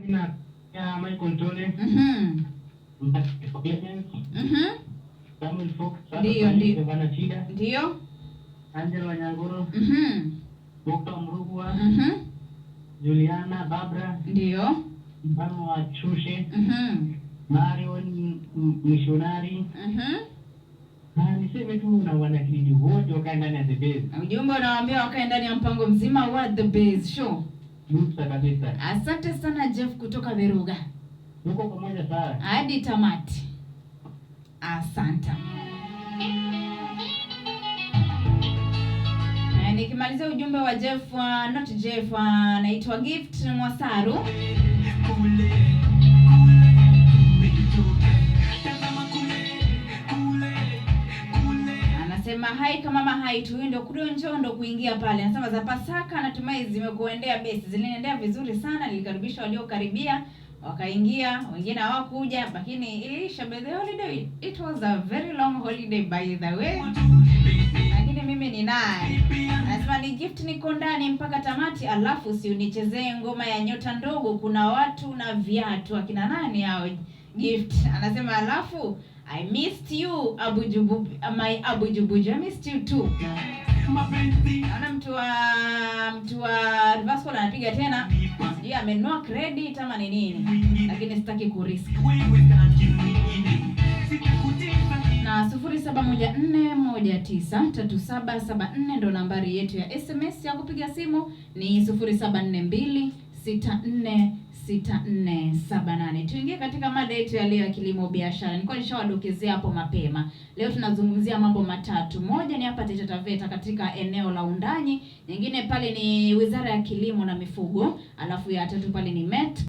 Ina ya Michael Tole. Samuel Fox. Ndio. Vanachida. Ndio. Angela Wanyanguru. Dr. Mrugwa. Juliana Babra. Ndio. Mfano wa Chushe. Marion Missionary. Na niseme tu na wanakijiji wote wakae ndani ya The Base. Ujumbe unawaambia wakae ndani ya mpango mzima wa The Base Show. Nukta kabisa. Asante sana Jeff kutoka Veruga. Tuko pamoja sana. Hadi tamati. Asante. Nikimalizia ujumbe wa Jeff, not Jeff, anaitwa Gift Mwasaru. Anasema hai kama mama hai tu ndio kudio njondo kuingia pale. Anasema za Pasaka natumai zimekuendea best. Ziliendea vizuri sana, nilikaribisha waliokaribia, wakaingia, wengine hawakuja, lakini ilisha by the holiday. It was a very long holiday by the way. Lakini mimi ni naye. Anasema ni Gift niko ndani mpaka tamati, alafu si unichezee ngoma ya nyota ndogo, kuna watu na viatu. Akina nani hao? Gift anasema alafu I missed you Abujubu, my Abujubuju. I missed you too. Naona mtu wa reverse call anapiga tena. Sijui amenunua credit ama ni nini, lakini sitaki kurisk. Na 0714193774 ndo nambari yetu ya SMS. Ya kupiga simu ni 0742646478. Tuingie katika mada yetu ya leo ya kilimo biashara. Nilikuwa nishawadokezea hapo mapema. Leo tunazungumzia mambo matatu. Moja ni hapa Taita Taveta katika eneo la Undanyi, nyingine pale ni Wizara ya Kilimo na Mifugo, alafu ya tatu pale ni MET